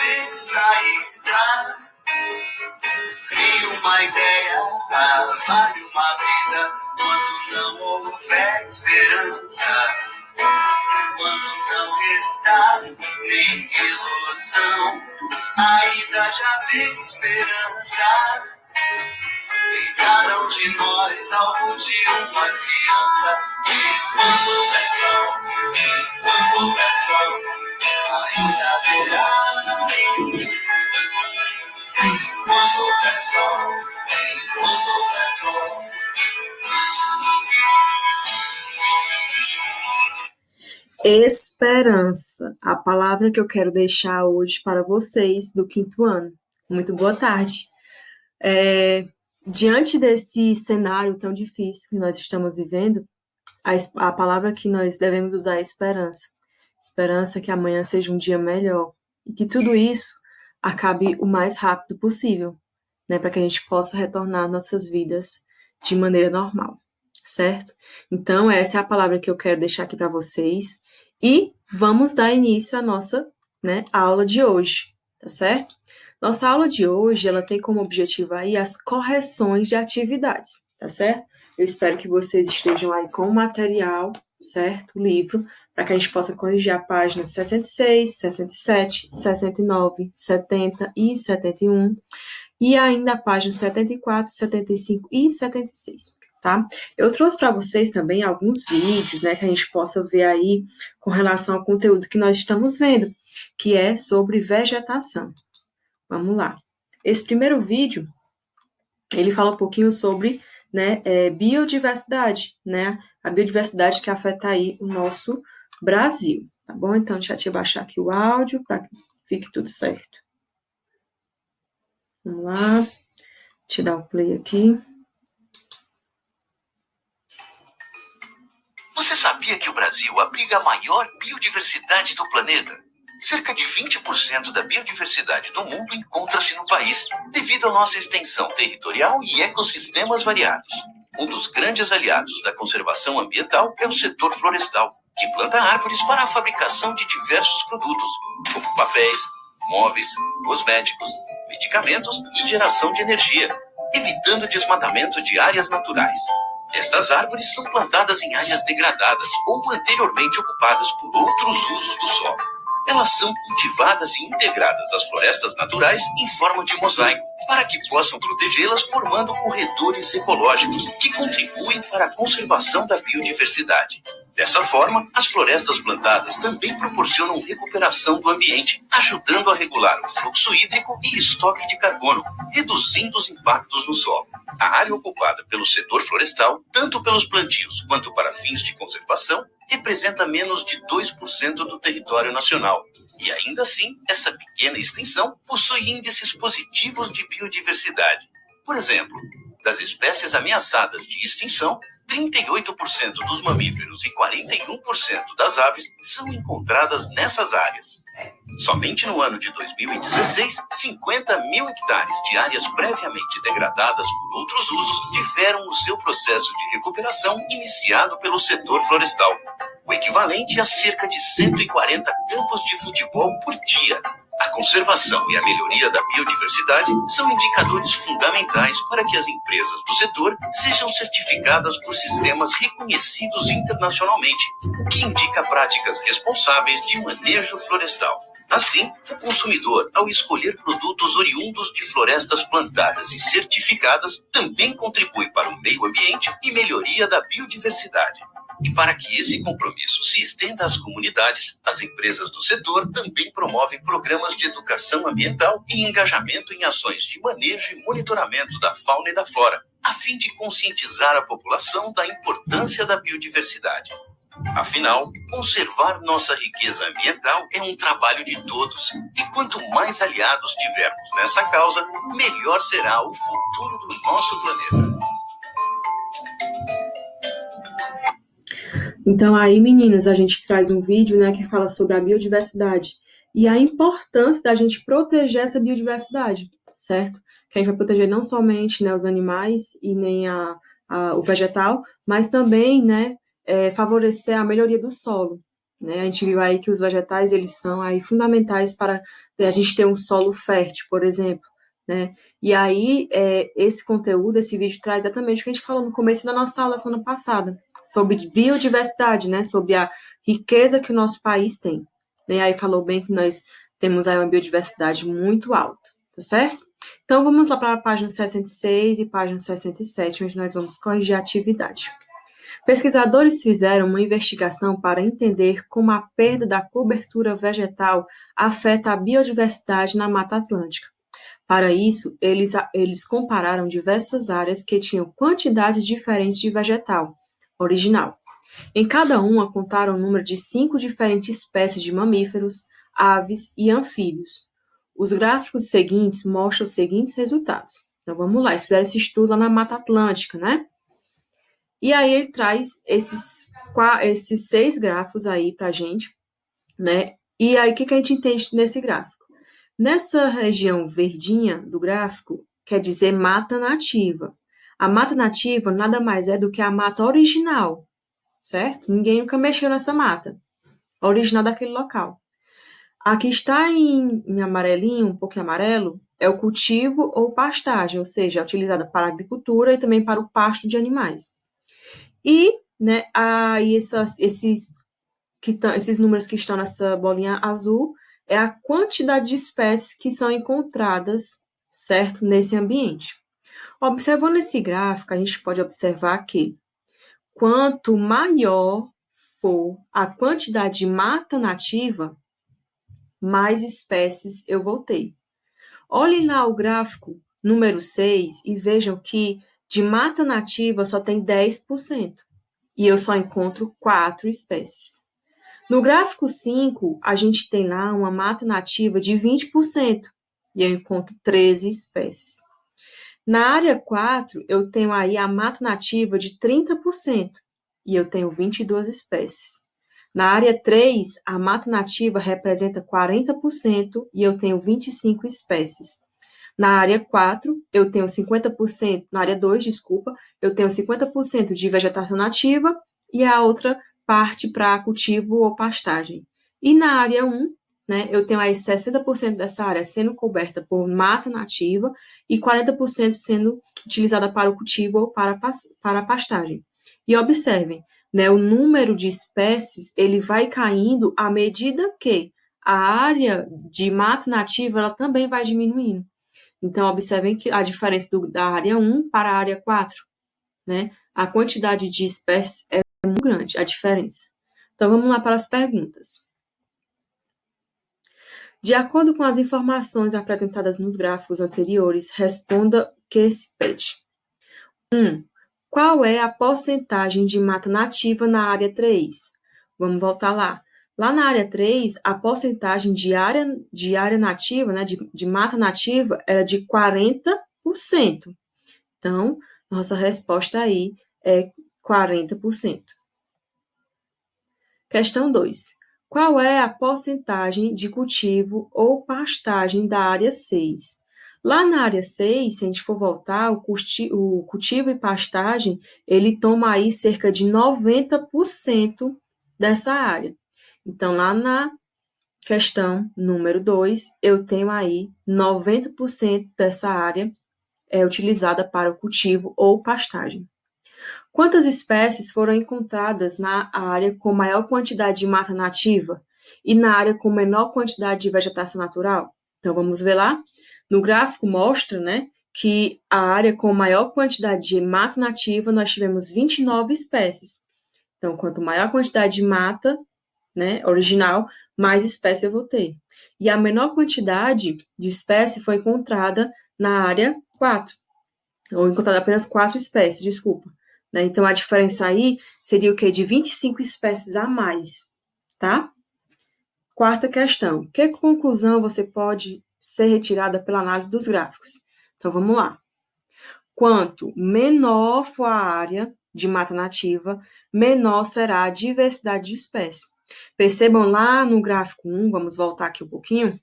ver saída. Crie uma ideia, vale uma vida. Quando não houver esperança, quando não restar nem ilusão, ainda já vê esperança. Em cada um de nós, algo de uma criança. Enquanto houver sol, enquanto houver sol, ainda haverá. Enquanto houver sol, enquanto houver sol. Esperança, a palavra que eu quero deixar hoje para vocês do 5º ano. Muito boa tarde. Diante desse cenário tão difícil que nós estamos vivendo, a palavra que nós devemos usar é esperança. Esperança que amanhã seja um dia melhor e que tudo isso acabe o mais rápido possível, né, para que a gente possa retornar nossas vidas de maneira normal, certo? Então, essa é a palavra que eu quero deixar aqui para vocês e vamos dar início à nossa, né, aula de hoje, tá certo? Nossa aula de hoje, ela tem como objetivo aí as correções de atividades, tá certo? Eu espero que vocês estejam aí com o material, certo? O livro, para que a gente possa corrigir a página 66, 67, 69, 70 e 71, e ainda a página 74, 75 e 76, tá? Eu trouxe para vocês também alguns vídeos, né, que a gente possa ver aí com relação ao conteúdo que nós estamos vendo, que é sobre vegetação. Vamos lá. Esse primeiro vídeo, ele fala um pouquinho sobre, né, biodiversidade, né? A biodiversidade que afeta aí o nosso Brasil, tá bom? Então, deixa eu baixar aqui o áudio para que fique tudo certo. Vamos lá. Deixa eu dar o play aqui. Você sabia que o Brasil abriga a maior biodiversidade do planeta? Cerca de 20% da biodiversidade do mundo encontra-se no país, devido à nossa extensão territorial e ecossistemas variados. Um dos grandes aliados da conservação ambiental é o setor florestal, que planta árvores para a fabricação de diversos produtos, como papéis, móveis, cosméticos, medicamentos e geração de energia, evitando o desmatamento de áreas naturais. Estas árvores são plantadas em áreas degradadas ou anteriormente ocupadas por outros usos do solo. Elas são cultivadas e integradas às florestas naturais em forma de mosaico, para que possam protegê-las formando corredores ecológicos que contribuem para a conservação da biodiversidade. Dessa forma, as florestas plantadas também proporcionam recuperação do ambiente, ajudando a regular o fluxo hídrico e estoque de carbono, reduzindo os impactos no solo. A área ocupada pelo setor florestal, tanto pelos plantios quanto para fins de conservação, representa menos de 2% do território nacional. E ainda assim, essa pequena extensão possui índices positivos de biodiversidade. Por exemplo, das espécies ameaçadas de extinção, 38% dos mamíferos e 41% das aves são encontradas nessas áreas. Somente no ano de 2016, 50 mil hectares de áreas previamente degradadas por outros usos tiveram o seu processo de recuperação iniciado pelo setor florestal, o equivalente a cerca de 140 campos de futebol por dia. A conservação e a melhoria da biodiversidade são indicadores fundamentais para que as empresas do setor sejam certificadas por sistemas reconhecidos internacionalmente, o que indica práticas responsáveis de manejo florestal. Assim, o consumidor, ao escolher produtos oriundos de florestas plantadas e certificadas, também contribui para o meio ambiente e melhoria da biodiversidade. E para que esse compromisso se estenda às comunidades, as empresas do setor também promovem programas de educação ambiental e engajamento em ações de manejo e monitoramento da fauna e da flora, a fim de conscientizar a população da importância da biodiversidade. Afinal, conservar nossa riqueza ambiental é um trabalho de todos, e quanto mais aliados tivermos nessa causa, melhor será o futuro do nosso planeta. Então aí, meninos, a gente traz um vídeo, né, que fala sobre a biodiversidade e a importância da gente proteger essa biodiversidade, certo? Que a gente vai proteger não somente, né, os animais e nem o vegetal, mas também, né, favorecer a melhoria do solo, né? A gente viu aí que os vegetais, eles são aí fundamentais para a gente ter um solo fértil, por exemplo, né? E aí, esse conteúdo, esse vídeo traz exatamente o que a gente falou no começo da nossa aula semana passada, sobre biodiversidade, né? Sobre a riqueza que o nosso país tem. E aí falou bem que nós temos aí uma biodiversidade muito alta, tá certo? Então, vamos lá para a página 66 e página 67, onde nós vamos corrigir a atividade. Pesquisadores fizeram uma investigação para entender como a perda da cobertura vegetal afeta a biodiversidade na Mata Atlântica. Para isso, eles compararam diversas áreas que tinham quantidades diferentes de vegetal original. Em cada uma, contaram o número de 5 diferentes espécies de mamíferos, aves e anfíbios. Os gráficos seguintes mostram os seguintes resultados. Então, vamos lá, eles fizeram esse estudo lá na Mata Atlântica, né? E aí ele traz esses 6 gráficos aí para a gente, né? E aí o que a gente entende nesse gráfico? Nessa região verdinha do gráfico, quer dizer mata nativa. A mata nativa nada mais é do que a mata original, certo? Ninguém nunca mexeu nessa mata, original daquele local. Aqui está em amarelinho, um pouquinho amarelo, é o cultivo ou pastagem, ou seja, é utilizada para a agricultura e também para o pasto de animais. E, né, aí esses números que estão nessa bolinha azul é a quantidade de espécies que são encontradas, certo, nesse ambiente. Observando esse gráfico, a gente pode observar que quanto maior for a quantidade de mata nativa, mais espécies eu vou ter. Olhem lá o gráfico número 6 e vejam que de mata nativa só tem 10%. E eu só encontro 4 espécies. No gráfico 5, a gente tem lá uma mata nativa de 20%, e eu encontro 13 espécies. Na área 4, eu tenho aí a mata nativa de 30%, e eu tenho 22 espécies. Na área 3, a mata nativa representa 40%, e eu tenho 25 espécies. Na área 4, eu tenho 50%, na área 2, desculpa, eu tenho 50% de vegetação nativa e a outra parte para cultivo ou pastagem. E na área 1, né, eu tenho aí 60% dessa área sendo coberta por mata nativa e 40% sendo utilizada para o cultivo ou para a pastagem. E observem, né, o número de espécies ele vai caindo à medida que a área de mata nativa ela também vai diminuindo. Então, observem que a diferença da área 1 para a área 4, né? A quantidade de espécies é muito grande, a diferença. Então, vamos lá para as perguntas. De acordo com as informações apresentadas nos gráficos anteriores, responda o que se pede. 1. Qual é a porcentagem de mata nativa na área 3? Vamos voltar lá. Lá na área 3, a porcentagem de área nativa, né, de mata nativa, era de 40%. Então, nossa resposta aí é 40%. Questão 2. Qual é a porcentagem de cultivo ou pastagem da área 6? Lá na área 6, se a gente for voltar, o cultivo e pastagem, ele toma aí cerca de 90% dessa área. Então, lá na questão número 2, eu tenho aí 90% dessa área utilizada para o cultivo ou pastagem. Quantas espécies foram encontradas na área com maior quantidade de mata nativa e na área com menor quantidade de vegetação natural? Então, vamos ver lá. No gráfico mostra, né, que a área com maior quantidade de mata nativa, nós tivemos 29 espécies. Então, quanto maior a quantidade de mata, né, original, mais espécie eu vou ter. E a menor quantidade de espécie foi encontrada na área 4, ou encontrada apenas 4 espécies, desculpa. Né? Então, a diferença aí seria o quê? De 25 espécies a mais, tá? Quarta questão. Que conclusão você pode ser retirada pela análise dos gráficos? Então, vamos lá. Quanto menor for a área de mata nativa, menor será a diversidade de espécies. Percebam lá no gráfico 1, vamos voltar aqui um pouquinho.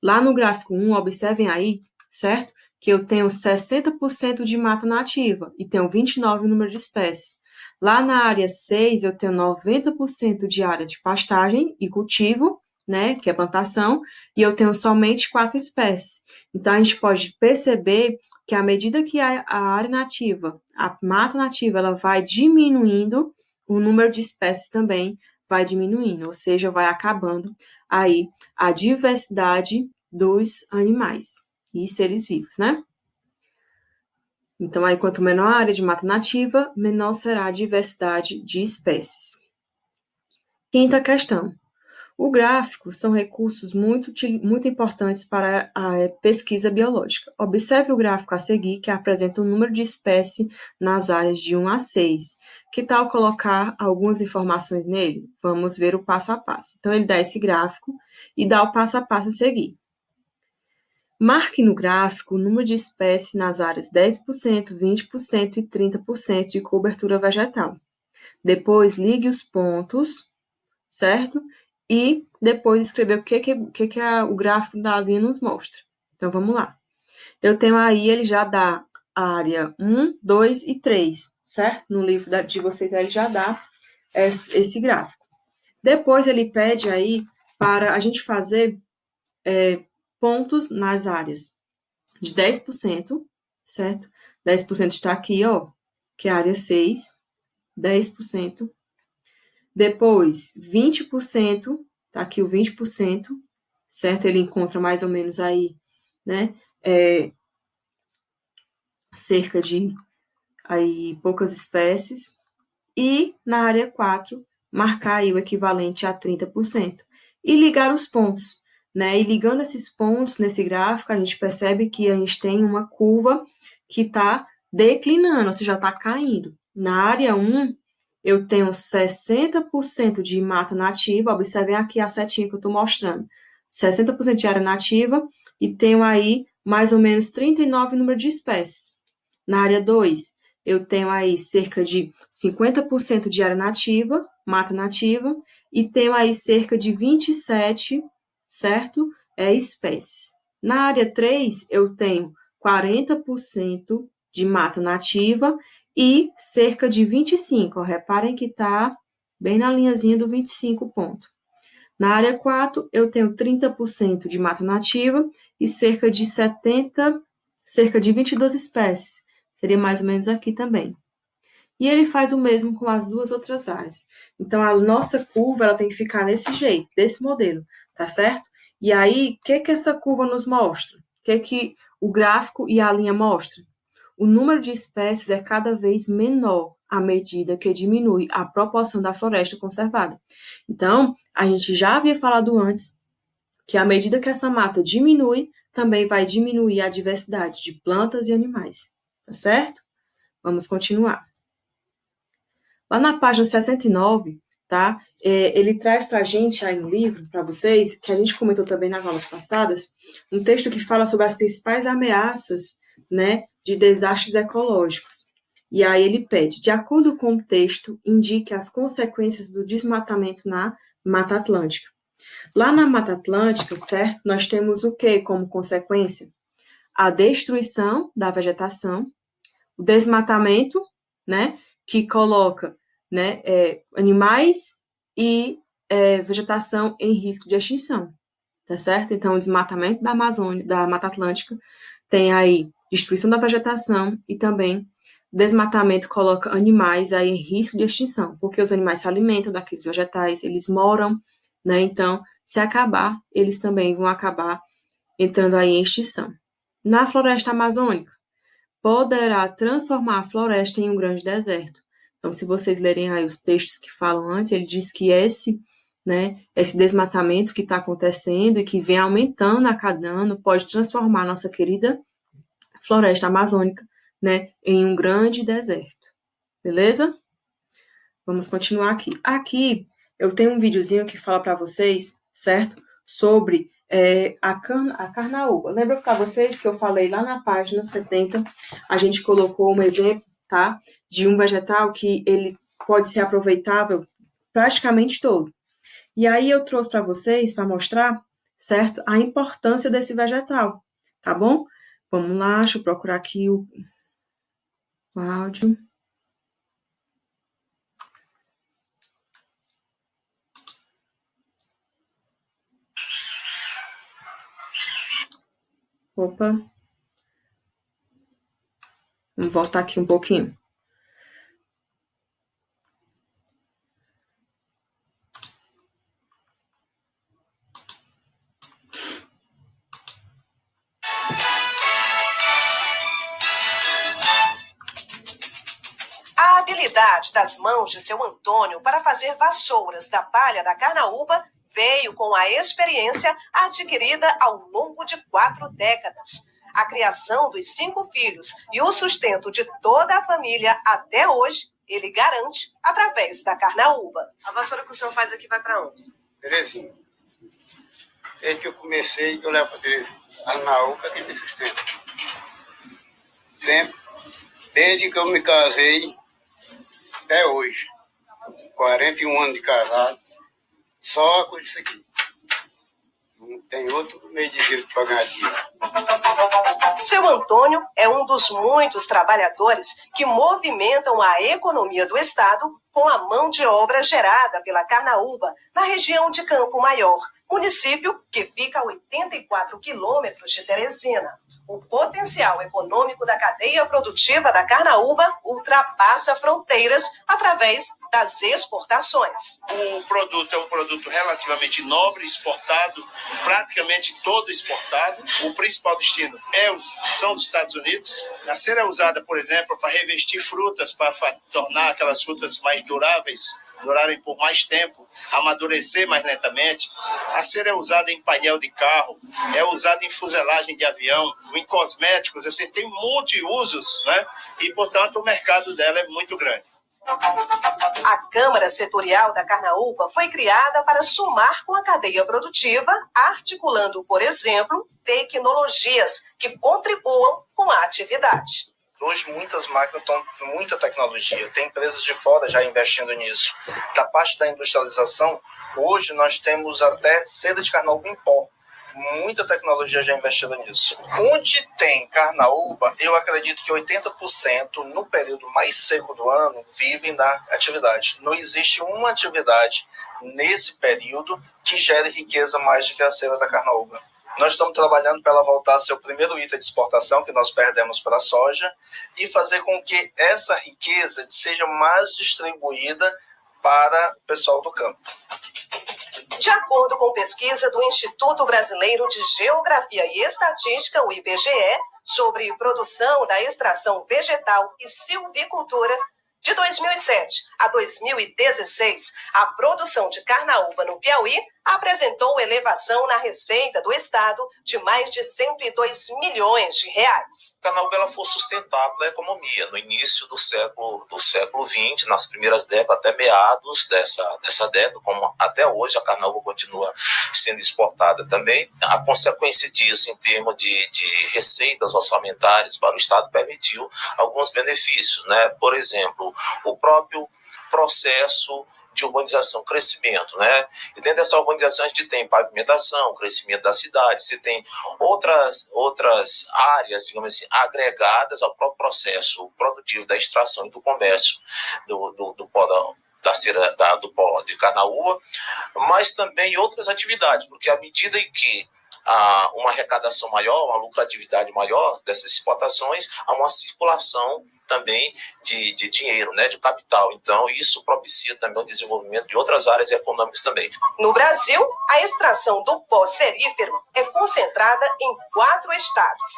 Lá no gráfico 1, observem aí, certo? Que eu tenho 60% de mata nativa e tenho 29 número de espécies. Lá na área 6, eu tenho 90% de área de pastagem e cultivo, né, que é plantação, e eu tenho somente 4 espécies. Então, a gente pode perceber que à medida que a área nativa, a mata nativa, ela vai diminuindo, o número de espécies também vai diminuindo, ou seja, vai acabando aí a diversidade dos animais e seres vivos, né? Então, aí, quanto menor a área de mata nativa, menor será a diversidade de espécies. Quinta questão. O gráfico são recursos muito importantes para a pesquisa biológica. Observe o gráfico a seguir, que apresenta o número de espécies nas áreas de 1 a 6. Que tal colocar algumas informações nele? Vamos ver o passo a passo. Então, ele dá esse gráfico e dá o passo a passo a seguir. Marque no gráfico o número de espécies nas áreas 10%, 20% e 30% de cobertura vegetal. Depois, ligue os pontos, certo? E depois escrever o que o gráfico da linha nos mostra. Então, vamos lá. Eu tenho aí, ele já dá a área 1, 2 e 3, certo? No livro de vocês, ele já dá esse gráfico. Depois, ele pede aí para a gente fazer pontos nas áreas de 10%, certo? 10% está aqui, ó, que é a área 6, 10%. Depois, 20%, tá aqui o 20%, certo? Ele encontra mais ou menos aí, né, cerca de aí poucas espécies. E na área 4, marcar aí o equivalente a 30%. E ligar os pontos, né? E ligando esses pontos nesse gráfico, a gente percebe que a gente tem uma curva que está declinando, ou seja, está caindo. Na área 1, eu tenho 60% de mata nativa, observem aqui a setinha que eu estou mostrando. 60% de área nativa e tenho aí mais ou menos 39 número de espécies. Na área 2, eu tenho aí cerca de 50% de área nativa, mata nativa, e tenho aí cerca de 27, certo? Espécies. Na área 3, eu tenho 40% de mata nativa e cerca de 25. Reparem que está bem na linhazinha do 25 ponto. Na área 4, eu tenho 30% de mata nativa e cerca de 22 espécies. Seria mais ou menos aqui também. E ele faz o mesmo com as duas outras áreas. Então, a nossa curva ela tem que ficar desse jeito, desse modelo, tá certo? E aí, o que essa curva nos mostra? O que o gráfico e a linha mostram? O número de espécies é cada vez menor à medida que diminui a proporção da floresta conservada. Então, a gente já havia falado antes que à medida que essa mata diminui, também vai diminuir a diversidade de plantas e animais, tá certo? Vamos continuar. Lá na página 69, tá? Ele traz para a gente aí no livro, para vocês, que a gente comentou também nas aulas passadas, um texto que fala sobre as principais ameaças, né, de desastres ecológicos. E aí ele pede, de acordo com o texto, indique as consequências do desmatamento na Mata Atlântica. Lá na Mata Atlântica, certo? Nós temos o que como consequência? A destruição da vegetação, o desmatamento, né, que coloca, né, animais e vegetação em risco de extinção, tá certo? Então, o desmatamento da Amazônia, da Mata Atlântica, tem aí destruição da vegetação e também desmatamento coloca animais aí em risco de extinção, porque os animais se alimentam daqueles vegetais, eles moram, né? Então, se acabar, eles também vão acabar entrando aí em extinção. Na floresta amazônica, poderá transformar a floresta em um grande deserto. Então, se vocês lerem aí os textos que falam antes, ele diz que esse desmatamento que está acontecendo e que vem aumentando a cada ano pode transformar a nossa querida floresta amazônica, né, em um grande deserto. Beleza? Vamos continuar aqui. Aqui eu tenho um videozinho que fala para vocês, certo? Sobre a carnaúba. Lembra para vocês que eu falei lá na página 70, a gente colocou um exemplo, tá? De um vegetal que ele pode ser aproveitável praticamente todo. E aí eu trouxe para vocês, para mostrar, certo? A importância desse vegetal, tá bom? Vamos lá, deixa eu procurar aqui o áudio. Opa, vamos voltar aqui um pouquinho. A habilidade das mãos de seu Antônio para fazer vassouras da palha da carnaúba veio com a experiência adquirida ao longo de 4 décadas. A criação dos 5 filhos e o sustento de toda a família até hoje, ele garante através da carnaúba. A vassoura que o senhor faz aqui vai para onde? Terezinha. Desde que eu comecei, eu levo para Terezinha. A carnaúba que me sustenta. Sempre. Desde que eu me casei até hoje. 41 anos de casado. Só com isso aqui. Não tem outro meio de vida para ganhar dinheiro. Seu Antônio é um dos muitos trabalhadores que movimentam a economia do estado com a mão de obra gerada pela carnaúba na região de Campo Maior, município que fica a 84 quilômetros de Teresina. O potencial econômico da cadeia produtiva da carnaúba ultrapassa fronteiras através das exportações. O produto é um produto relativamente nobre, exportado, praticamente todo exportado. O principal destino são os Estados Unidos. A cera é usada, por exemplo, para revestir frutas, para tornar aquelas frutas mais duráveis, durarem por mais tempo, amadurecer mais lentamente. A cera é usada em painel de carro, é usada em fuselagem de avião, em cosméticos, assim, tem multi-usos, né? E, portanto, o mercado dela é muito grande. A Câmara Setorial da Carnaúba foi criada para somar com a cadeia produtiva, articulando, por exemplo, tecnologias que contribuam com a atividade. Hoje muitas máquinas estão com muita tecnologia, tem empresas de fora já investindo nisso. Da parte da industrialização, hoje nós temos até seda de carnaúba em pó. Muita tecnologia já investida nisso. Onde tem carnaúba, eu acredito que 80% no período mais seco do ano vivem da atividade. Não existe uma atividade nesse período que gere riqueza mais do que a cera da carnaúba. Nós estamos trabalhando para ela voltar a ser o primeiro item de exportação que nós perdemos para a soja e fazer com que essa riqueza seja mais distribuída para o pessoal do campo. De acordo com pesquisa do Instituto Brasileiro de Geografia e Estatística, o IBGE, sobre produção da extração vegetal e silvicultura, de 2007 a 2016, a produção de carnaúba no Piauí apresentou elevação na receita do estado de mais de 102 milhões de reais. A carnaúba ela foi sustentável na economia no início do século XX, nas primeiras décadas, até meados dessa década, como até hoje a carnaúba continua sendo exportada também. A consequência disso, em termos de receitas orçamentárias para o estado, permitiu alguns benefícios, né? Por exemplo, o próprio processo de urbanização, crescimento, né? E dentro dessa urbanização a gente tem pavimentação, crescimento da cidade, você tem outras áreas, digamos assim, agregadas ao próprio processo produtivo da extração e do comércio do pó da cera, do pó de carnaúba, mas também outras atividades, porque à medida em que há uma arrecadação maior, uma lucratividade maior dessas exportações, há uma circulação também de dinheiro, né, de capital. Então, isso propicia também o desenvolvimento de outras áreas econômicas também. No Brasil, a extração do pó cerífero é concentrada em 4 estados: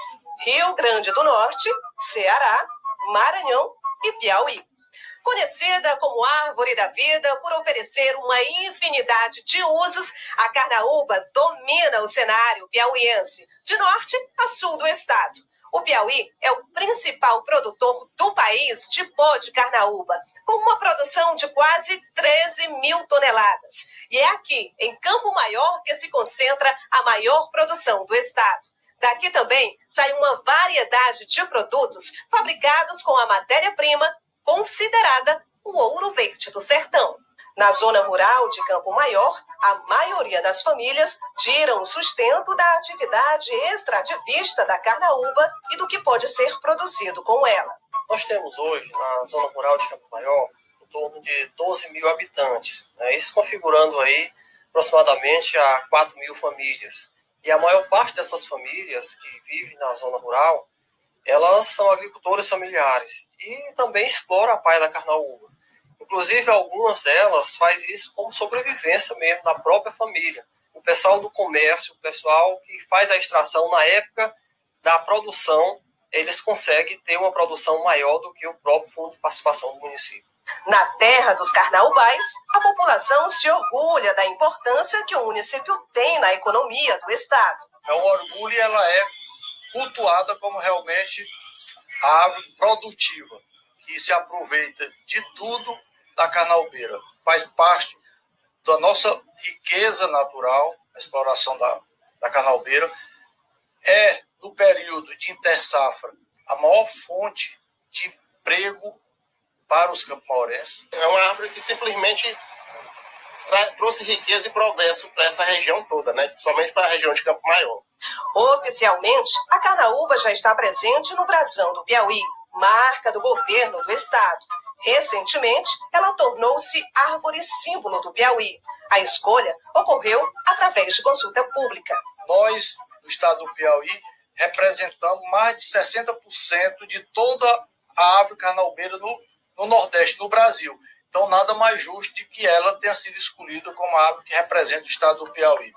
Rio Grande do Norte, Ceará, Maranhão e Piauí. Conhecida como árvore da vida por oferecer uma infinidade de usos, a carnaúba domina o cenário piauiense, de norte a sul do estado. O Piauí é o principal produtor do país de pó de carnaúba, com uma produção de quase 13 mil toneladas. E é aqui, em Campo Maior, que se concentra a maior produção do estado. Daqui também sai uma variedade de produtos fabricados com a matéria-prima considerada o ouro verde do sertão. Na zona rural de Campo Maior, a maioria das famílias tiram o sustento da atividade extrativista da carnaúba e do que pode ser produzido com ela. Nós temos hoje, na zona rural de Campo Maior, em torno de 12 mil habitantes, né? Isso configurando aí aproximadamente a 4 mil famílias. E a maior parte dessas famílias que vivem na zona rural, elas são agricultores familiares e também exploram a palha da carnaúba. Inclusive, algumas delas faz isso como sobrevivência mesmo da própria família. O pessoal do comércio, o pessoal que faz a extração na época da produção, eles conseguem ter uma produção maior do que o próprio fundo de participação do município. Na terra dos carnaubais, a população se orgulha da importância que o município tem na economia do estado. É um orgulho e ela é cultuada como realmente a árvore produtiva, que se aproveita de tudo da carnaubeira. Faz parte da nossa riqueza natural, a exploração da carnaubeira. É, no período de intersafra, a maior fonte de emprego para os camporenses. É uma árvore que simplesmente trouxe riqueza e progresso para essa região toda, né? Somente para a região de Campo Maior. Oficialmente, a carnaúba já está presente no brasão do Piauí, marca do governo do estado. Recentemente, ela tornou-se árvore símbolo do Piauí. A escolha ocorreu através de consulta pública. Nós, do estado do Piauí, representamos mais de 60% de toda a árvore carnaubeira no Nordeste, no Brasil. Então, nada mais justo de que ela tenha sido escolhida como a árvore que representa o estado do Piauí.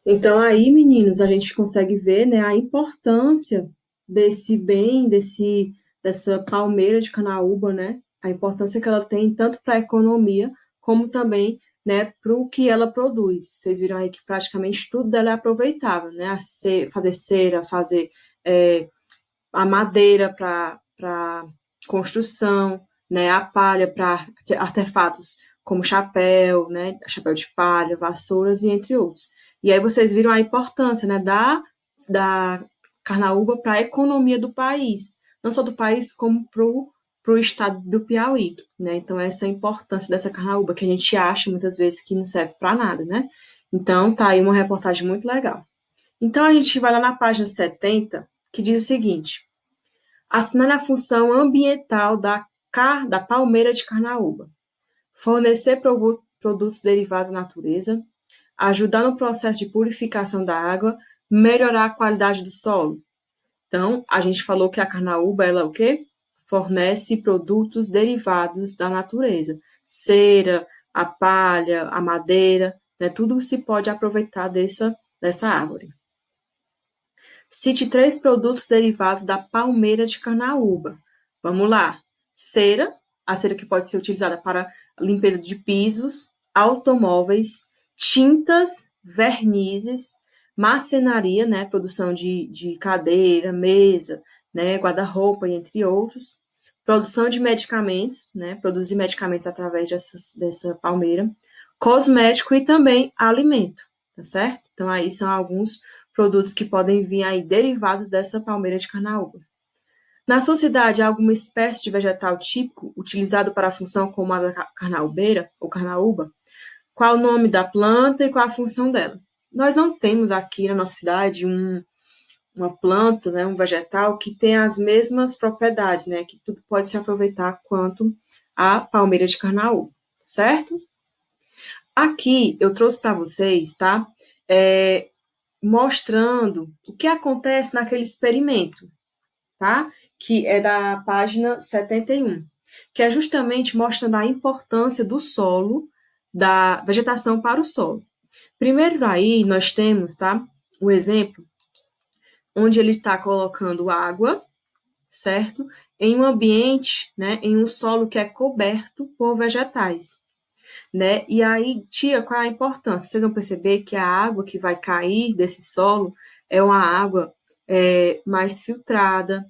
Então, aí, meninos, a gente consegue ver, né, a importância desse bem, dessa palmeira de carnaúba, né, a importância que ela tem tanto para a economia, como também, né, para o que ela produz. Vocês viram aí que praticamente tudo dela é aproveitável, né, fazer cera, fazer a madeira para construção, né, a palha para artefatos como chapéu, né, chapéu de palha, vassouras e entre outros. E aí vocês viram a importância, né, da carnaúba para a economia do país, não só do país, como para o estado do Piauí, né? Então, essa é a importância dessa carnaúba, que a gente acha muitas vezes que não serve para nada, né? Então, tá aí uma reportagem muito legal. Então, a gente vai lá na página 70, que diz o seguinte: assinar a função ambiental da palmeira de carnaúba, fornecer produtos derivados da natureza, ajudar no processo de purificação da água, melhorar a qualidade do solo. Então, a gente falou que a carnaúba, ela o quê? Fornece produtos derivados da natureza. Cera, a palha, a madeira, né? Tudo se pode aproveitar dessa árvore. Cite 3 produtos derivados da palmeira de carnaúba. Vamos lá. Cera, a cera que pode ser utilizada para limpeza de pisos, automóveis, tintas, vernizes, marcenaria, né, produção de cadeira, mesa, né, guarda-roupa, entre outros, produção de medicamentos, né, produzir medicamentos através dessa palmeira, cosmético e também alimento, tá certo? Então, aí são alguns produtos que podem vir aí derivados dessa palmeira de carnaúba. Na sua cidade, há alguma espécie de vegetal típico utilizado para a função como a da carnaubeira ou carnaúba? Qual o nome da planta e qual a função dela? Nós não temos aqui na nossa cidade uma planta, né, um vegetal que tem as mesmas propriedades, né, que tudo pode se aproveitar quanto a palmeira de carnaúba, certo? Aqui eu trouxe para vocês, tá, mostrando o que acontece naquele experimento, tá, que é da página 71, que é justamente mostrando a importância do solo, da vegetação para o solo. Primeiro aí nós temos, tá, o exemplo onde ele está colocando água, certo? Em um ambiente, né, em um solo que é coberto por vegetais, né? E aí tira qual é a importância. Vocês vão perceber que a água que vai cair desse solo é uma água mais filtrada,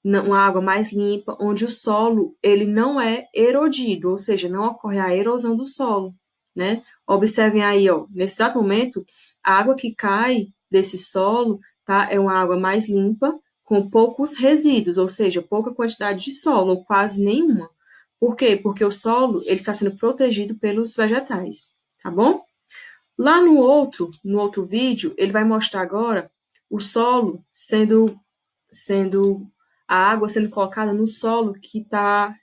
uma água mais limpa, onde o solo ele não é erodido, ou seja, não ocorre a erosão do solo, né? Observem aí, ó, nesse exato momento, a água que cai desse solo, tá, é uma água mais limpa, com poucos resíduos, ou seja, pouca quantidade de solo, ou quase nenhuma. Por quê? Porque o solo ele está sendo protegido pelos vegetais, tá bom? Lá no outro vídeo, ele vai mostrar agora o solo a água sendo colocada no solo que está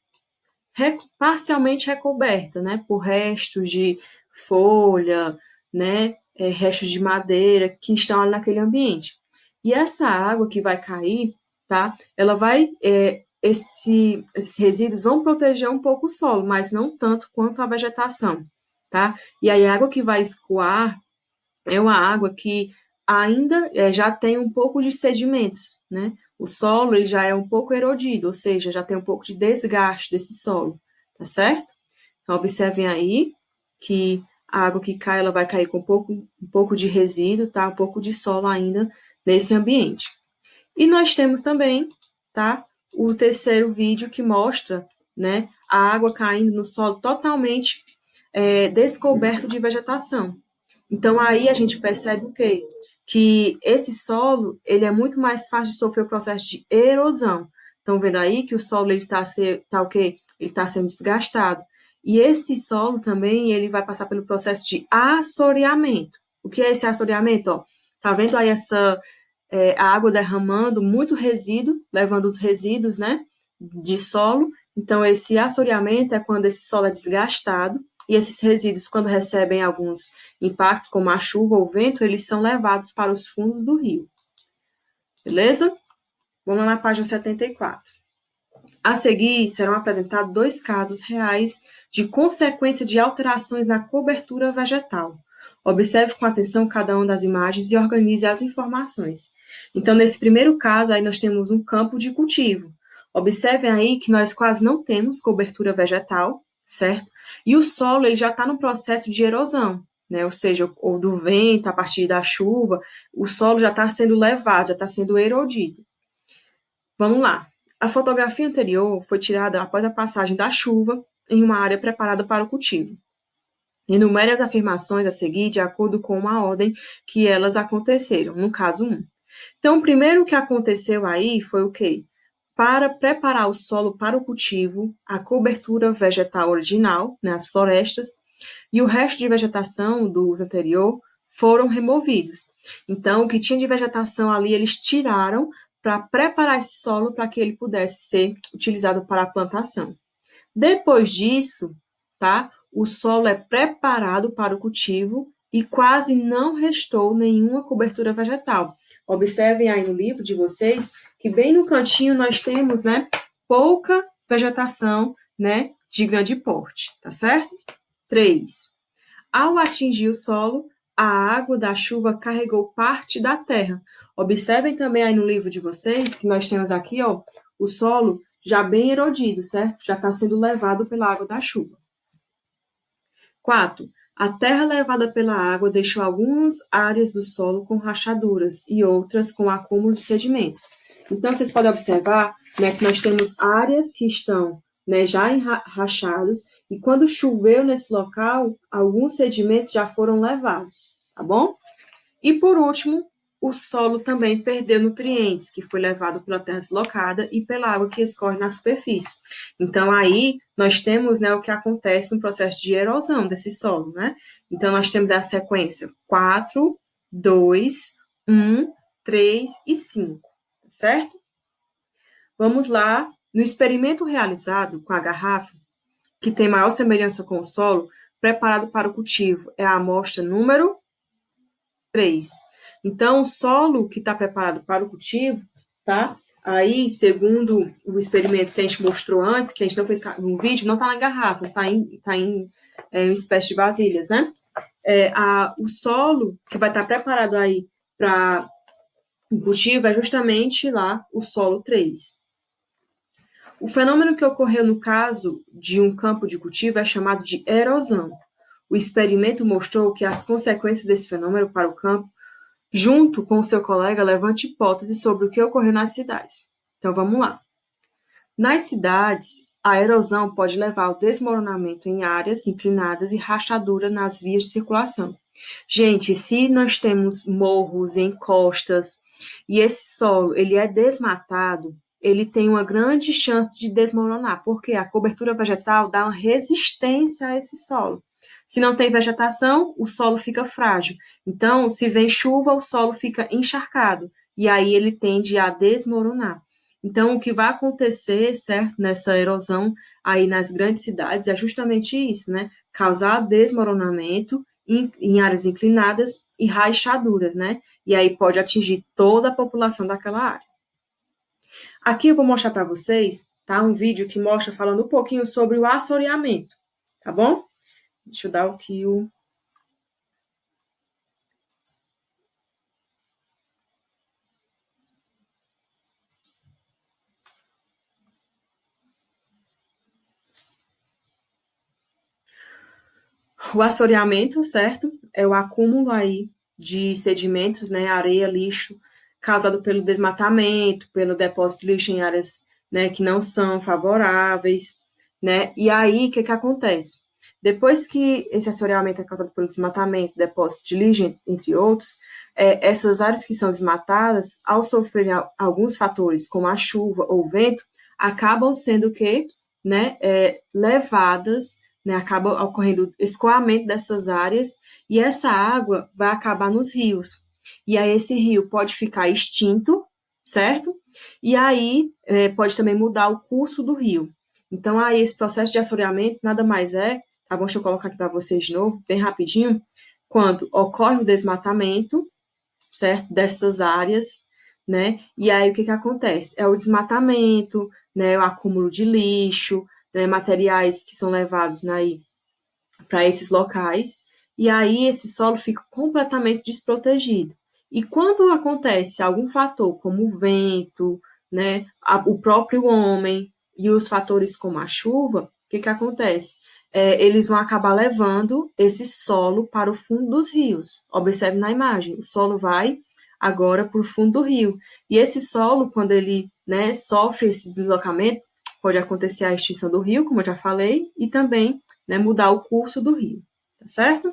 parcialmente recoberta, né, por restos de folha, né, restos de madeira que estão ali naquele ambiente. E essa água que vai cair, tá, ela vai, esses resíduos vão proteger um pouco o solo, mas não tanto quanto a vegetação, tá? E aí a água que vai escoar é uma água que ainda já tem um pouco de sedimentos, né? O solo ele já é um pouco erodido, ou seja, já tem um pouco de desgaste desse solo, tá certo? Então, observem aí que a água que cai, ela vai cair com um pouco de resíduo, tá? Um pouco de solo ainda nesse ambiente. E nós temos também, tá? O terceiro vídeo que mostra, né? A água caindo no solo totalmente descoberto de vegetação. Então, aí a gente percebe o quê? Que esse solo, ele é muito mais fácil de sofrer o processo de erosão. Estão vendo aí que o solo, ele tá o quê? Ele está sendo desgastado. E esse solo também, ele vai passar pelo processo de assoreamento. O que é esse assoreamento? Ó, tá vendo aí a água derramando muito resíduo, levando os resíduos, né, de solo. Então, esse assoreamento é quando esse solo é desgastado, e esses resíduos, quando recebem alguns impactos, como a chuva ou o vento, eles são levados para os fundos do rio. Beleza? Vamos lá na página 74. A seguir, serão apresentados 2 casos reais de consequência de alterações na cobertura vegetal. Observe com atenção cada uma das imagens e organize as informações. Então, nesse primeiro caso, aí nós temos um campo de cultivo. Observem aí que nós quase não temos cobertura vegetal, certo? E o solo ele já está no processo de erosão, né? Ou seja, ou do vento, a partir da chuva, o solo já está sendo levado, já está sendo erodido. Vamos lá. A fotografia anterior foi tirada após a passagem da chuva em uma área preparada para o cultivo. Enumere as afirmações a seguir de acordo com uma ordem que elas aconteceram, no caso 1. Então, o primeiro que aconteceu aí foi o quê? Para preparar o solo para o cultivo, a cobertura vegetal original, né, as florestas, e o resto de vegetação do uso anterior foram removidos. Então, o que tinha de vegetação ali, eles tiraram para preparar esse solo para que ele pudesse ser utilizado para a plantação. Depois disso, tá, o solo é preparado para o cultivo e quase não restou nenhuma cobertura vegetal. Observem aí no livro de vocês que bem no cantinho nós temos, né, pouca vegetação, né, de grande porte, tá certo? 3. Ao atingir o solo, a água da chuva carregou parte da terra. Observem também aí no livro de vocês que nós temos aqui, ó, o solo já bem erodido, certo? Já está sendo levado pela água da chuva. 4. A terra levada pela água deixou algumas áreas do solo com rachaduras e outras com acúmulo de sedimentos. Então, vocês podem observar, né, que nós temos áreas que estão, né, já rachadas, e quando choveu nesse local, alguns sedimentos já foram levados, tá bom? E, por último, o solo também perdeu nutrientes, que foi levado pela terra deslocada e pela água que escorre na superfície. Então, aí, nós temos, né, o que acontece no processo de erosão desse solo, né? Então, nós temos a sequência 4, 2, 1, 3 e 5, certo? Vamos lá. No experimento realizado com a garrafa, que tem maior semelhança com o solo, preparado para o cultivo, é a amostra número 3. Então, o solo que está preparado para o cultivo, tá? Aí, segundo o experimento que a gente mostrou antes, que a gente não fez no vídeo, não está na garrafa, está em uma espécie de vasilhas, né? O solo que vai estar preparado aí para o cultivo é justamente lá o solo 3. O fenômeno que ocorreu no caso de um campo de cultivo é chamado de erosão. O experimento mostrou que as consequências desse fenômeno para o campo, junto com o seu colega, levanta hipóteses sobre o que ocorreu nas cidades. Então, vamos lá. Nas cidades, a erosão pode levar ao desmoronamento em áreas inclinadas e rachadura nas vias de circulação. Gente, se nós temos morros, encostas, e esse solo ele é desmatado, ele tem uma grande chance de desmoronar, porque a cobertura vegetal dá uma resistência a esse solo. Se não tem vegetação, o solo fica frágil. Então, se vem chuva, o solo fica encharcado, e aí ele tende a desmoronar. Então, o que vai acontecer, certo, nessa erosão aí nas grandes cidades é justamente isso, né? Causar desmoronamento em áreas inclinadas e rachaduras, né? E aí pode atingir toda a população daquela área. Aqui eu vou mostrar para vocês, tá? Um vídeo que mostra falando um pouquinho sobre o assoreamento, tá bom? Deixa eu dar aqui o... O assoreamento, certo? É o acúmulo aí de sedimentos, né? Areia, lixo, causado pelo desmatamento, pelo depósito de lixo em áreas, né, que não são favoráveis, né? E aí, o que acontece? Depois que esse assoreamento é causado pelo desmatamento, depósito de lixo, entre outros, essas áreas que são desmatadas, ao sofrerem alguns fatores, como a chuva ou o vento, acabam sendo né, levadas, né, acaba ocorrendo escoamento dessas áreas, e essa água vai acabar nos rios. E aí esse rio pode ficar extinto, certo? E aí pode também mudar o curso do rio. Então, aí esse processo de assoreamento nada mais tá bom? Deixa eu colocar aqui para vocês de novo, bem rapidinho. Quando ocorre o desmatamento, certo? Dessas áreas, né? E aí o que acontece? É o desmatamento, né? O acúmulo de lixo, né? Materiais que são levados aí para esses locais, e aí esse solo fica completamente desprotegido. E quando acontece algum fator, como o vento, né? O próprio homem e os fatores como a chuva, o que acontece? Eles vão acabar levando esse solo para o fundo dos rios. Observe na imagem, o solo vai agora para o fundo do rio. E esse solo, quando ele, né, sofre esse deslocamento, pode acontecer a extinção do rio, como eu já falei, e também, né, mudar o curso do rio, tá certo?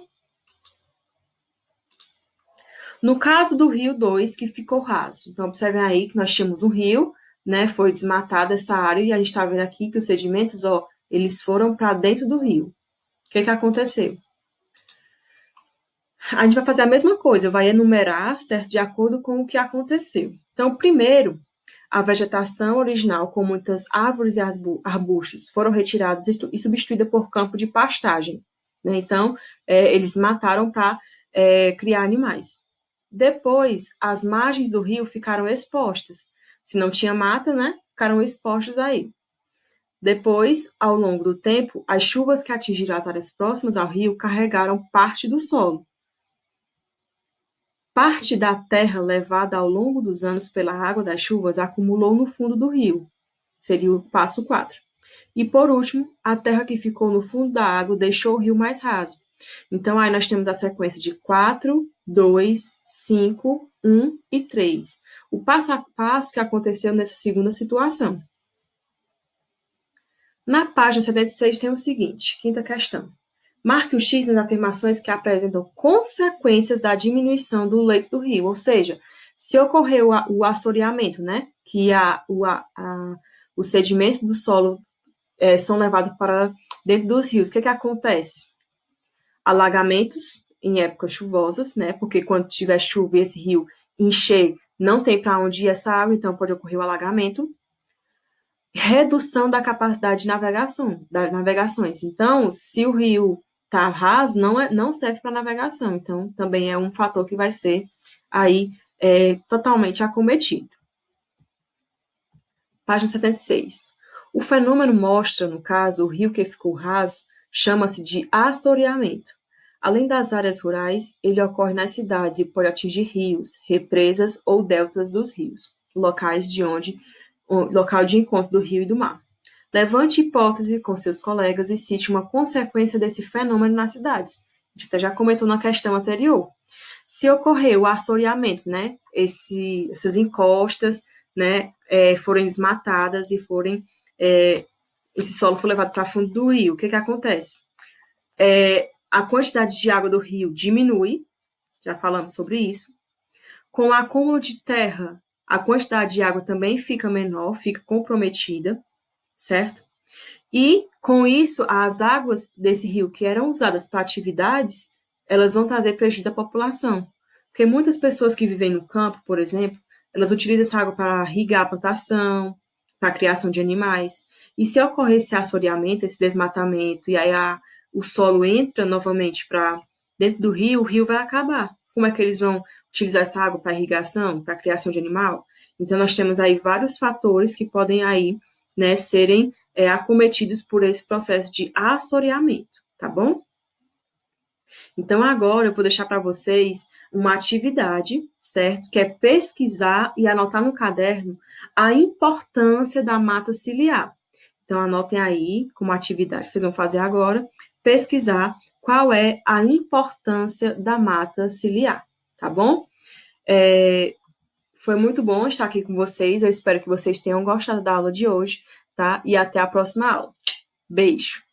No caso do Rio 2, que ficou raso. Então, observem aí que nós tínhamos um rio, né, foi desmatada essa área, e a gente está vendo aqui que os sedimentos, ó, eles foram para dentro do rio. O que aconteceu? A gente vai fazer a mesma coisa, vai enumerar, certo, de acordo com o que aconteceu. Então, primeiro, a vegetação original, com muitas árvores e arbustos, foram retirados e substituída por campo de pastagem, né? Então, eles mataram para criar animais. Depois, as margens do rio ficaram expostas. Se não tinha mata, né, ficaram expostos aí. Depois, ao longo do tempo, as chuvas que atingiram as áreas próximas ao rio carregaram parte do solo. Parte da terra levada ao longo dos anos pela água das chuvas acumulou no fundo do rio. Seria o passo 4. E, por último, a terra que ficou no fundo da água deixou o rio mais raso. Então, aí nós temos a sequência de 4, 2, 5, 1 e 3. O passo a passo que aconteceu nessa segunda situação. Na página 76 tem o seguinte, quinta questão. Marque o X nas afirmações que apresentam consequências da diminuição do leito do rio, ou seja, se ocorreu o assoreamento, né, que os sedimentos do solo são levados para dentro dos rios, o que acontece? Alagamentos em épocas chuvosas, né, porque quando tiver chuva e esse rio encher, não tem para onde ir essa água, então pode ocorrer o alagamento. Redução da capacidade de navegação, das navegações. Então, se o rio está raso, não serve para navegação. Então, também é um fator que vai ser aí totalmente acometido. Página 76. O fenômeno mostra, no caso, o rio que ficou raso, chama-se de assoreamento. Além das áreas rurais, ele ocorre nas cidades e pode atingir rios, represas ou deltas dos rios, locais de local de encontro do rio e do mar. Levante hipótese com seus colegas e cite uma consequência desse fenômeno nas cidades. A gente até já comentou na questão anterior. Se ocorreu o assoreamento, né, essas encostas, né, forem desmatadas e esse solo for levado para fundo do rio, o que acontece? A quantidade de água do rio diminui, já falamos sobre isso. Com o acúmulo de terra, a quantidade de água também fica menor, fica comprometida, certo? E, com isso, as águas desse rio que eram usadas para atividades, elas vão trazer prejuízo à população. Porque muitas pessoas que vivem no campo, por exemplo, elas utilizam essa água para irrigar a plantação, para a criação de animais. E se ocorrer esse assoreamento, esse desmatamento, e aí o solo entra novamente para dentro do rio, o rio vai acabar. Como é que eles vão utilizar essa água para irrigação, para a criação de animal? Então, nós temos aí vários fatores que podem aí, né, serem acometidos por esse processo de assoreamento, tá bom? Então, agora eu vou deixar para vocês uma atividade, certo? Que é pesquisar e anotar no caderno a importância da mata ciliar. Então, anotem aí, como atividade que vocês vão fazer agora, pesquisar qual é a importância da mata ciliar, tá bom? Foi muito bom estar aqui com vocês, eu espero que vocês tenham gostado da aula de hoje, tá? E até a próxima aula. Beijo!